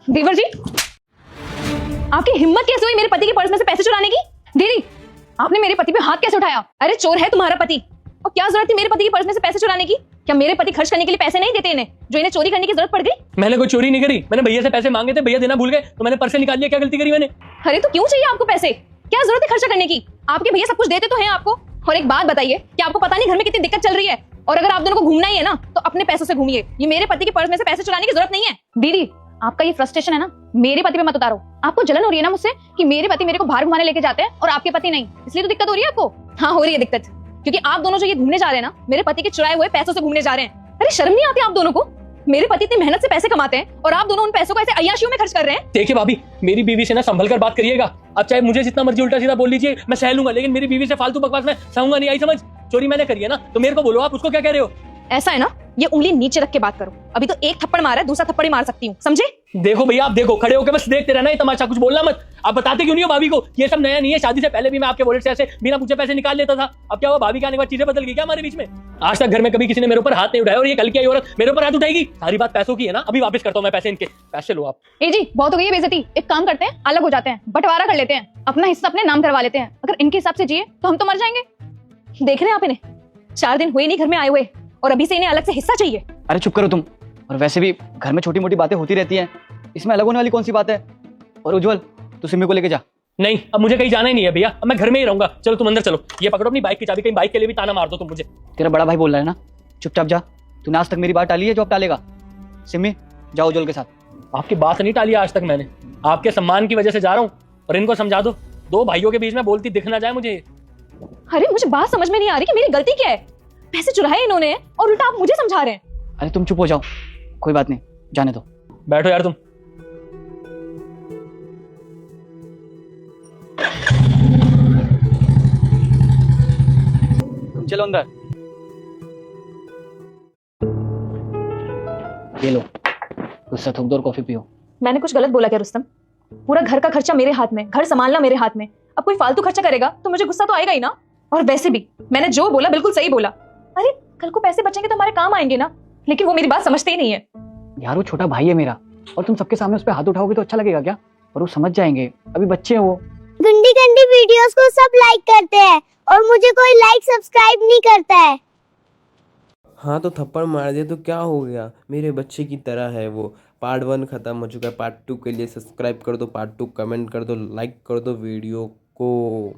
देवर जी, आपकी हिम्मत कैसे हुई मेरे पति के पर्स में से पैसे चुराने की? दीदी, आपने मेरे पति पे हाथ कैसे उठाया? अरे चोर है तुम्हारा पति। और क्या जरूरत थी मेरे पति के पर्स में से पैसे चुराने की? क्या मेरे पति खर्च करने के लिए पैसे नहीं देते इन्हें, जो इन्हें चोरी करने की जरूरत पड़ गई? मैंने कोई चोरी नहीं करी, मैंने भैया से पैसे मांगे थे, भैया देना भूल गए तो मैंने पर्स से निकाल लिया। क्या गलती करी मैंने? अरे तो क्यों चाहिए आपको पैसे? क्या जरूरत है खर्चा करने की? आपके भैया सब कुछ देते तो हैं आपको। और एक बात बताइए, क्या आपको पता नहीं घर में कितनी दिक्कत चल रही है? और अगर आप दोनों को घूमना ही है ना, तो अपने पैसों से घूमिए। ये मेरे पति के पर्स में से पैसे चुराने की जरूरत नहीं है। दीदी, आपका ये फ्रस्ट्रेशन है ना, मेरे पति पे मत उतारो। आपको जलन हो रही है ना मुझसे कि मेरे पति मेरे को बाहर घुमाने लेके जाते हैं और आपके पति नहीं, इसलिए तो दिक्कत हो रही है आपको। हाँ, हो रही है दिक्कत, क्योंकि आप दोनों जो ये घूमने जा रहे हैं ना, मेरे पति के चुराए हुए पैसों से घूमने जा रहे हैं। अरे शर्म नहीं आती आप दोनों को? मेरे पति इतनी मेहनत से पैसे कमाते हैं और आप दोनों उन पैसों को ऐसे अय्याशियों में खर्च कर रहे हैं। देखिए भाभी, मेरी बीवी से ना संभल कर बात करिएगा। आप चाहे मुझे जितना मर्जी उल्टा सीधा बोल लीजिए, मैं सह लूंगा, लेकिन मेरी बीवी से फालतू बकवास में सहूंगा नहीं। आई समझ? चोरी मैंने करी है ना, तो मेरे को बोलो, आप उसको क्या कह रहे हो? ऐसा है ना, ये उंगली नीचे रख के बात करो। अभी तो एक थप्पड़ मारा है, दूसरा थप्पड़ ही मार सकती हूँ, समझे? देखो भैया, आप देखो, खड़े होकर बस देखते रहना, ये तमाशा, कुछ बोलना मत। आप बताते क्यों नहीं हो भाभी को? ये सब नया नहीं है, शादी से पहले भी मैं आपके वॉलेट से ऐसे बिना पूछे पैसे निकाल लेता था। अब क्या हुआ, भाभी के आने के बाद चीजें बदल गई क्या हमारे बीच में? आज तक घर में कभी किसी ने मेरे ऊपर हाथ नहीं उठाया, और ये कल की आई औरत मेरे ऊपर हाथ उठाएगी? सारी बात पैसों की है ना। अभी वापस करता हूँ मैं पैसे इनके। पैसे लो आप। ए जी, बहुत हो गई है बेइज्जती। एक काम करते हैं, अलग हो जाते हैं, बंटवारा कर लेते हैं, अपना हिस्सा अपने नाम करवा लेते हैं। अगर इनके हिसाब से जिए तो हम तो मर जाएंगे। देख रहे हैं आप इन्हें, 4 दिन हुए नहीं घर में आए हुए, और अभी से इन्हें अलग से हिस्सा चाहिए। अरे चुप करो तुम। और वैसे भी घर में छोटी मोटी बातें होती रहती हैं, इसमें अलग होने वाली कौन सी बात है? और उज्जवल, तू सिमी को लेके जा। नहीं, अब मुझे कहीं जाना ही नहीं है भैया, अब मैं घर में ही रहूंगा। चलो तुम अंदर चलो, ये पकड़ो अपनी बाइक की चाबी, कहीं बाइक के लिए भी ताना मार दो तुम मुझे। तेरा बड़ा भाई बोल रहा है ना, चुपचाप जा। तूने आज तक मेरी बात टाली है जो अब टालेगा? सिमी, जाओ उज्जवल के साथ। आपकी बात नहीं टाली आज तक मैंने, आपके सम्मान की वजह से जा रहा हूँ। और इनको समझा दो, 2 भाइयों के बीच में बोलती दिख ना जाए मुझे। अरे मुझे बात समझ में नहीं आ रही कि मेरी गलती क्या है। पैसे चुराए इन्होंने और उल्टा आप मुझे समझा रहे हैं। अरे तुम चुप हो जाओ, कोई बात नहीं, जाने दो। बैठो यार तुम। तुम चलो अंदर। ये लो, गुस्सा थूक दो और कॉफी पियो। मैंने कुछ गलत बोला क्या रुस्तम? पूरा घर का खर्चा मेरे हाथ में, घर संभालना मेरे हाथ में। अब कोई फालतू खर्चा करेगा तो मुझे गुस्सा तो आएगा ही ना। और वैसे भी मैंने जो बोला बिल्कुल सही बोला। अरे कल को पैसे बचेंगे तो हमारे काम आएंगे ना, लेकिन वो मेरी बात समझते ही नहीं है। यार वो छोटा भाई है मेरा, और तुम सबके सामने उस पर हाथ उठाओगे तो अच्छा लगेगा क्या? और वो समझ जाएंगे, अभी बच्चे हैं वो। गंदी गंदी वीडियोस को सब लाइक करते हैं और मुझे कोई लाइक सब्सक्राइब नहीं करता है। हाँ तो थप्पड़ मार दिया तो क्या हो गया, मेरे बच्चे की तरह है वो। पार्ट 1 ख़त्म हो चुका है, पार्ट 2 के लिए सब्सक्राइब कर दो, पार्ट 2 कमेंट कर दो, लाइक कर दो वीडियो को।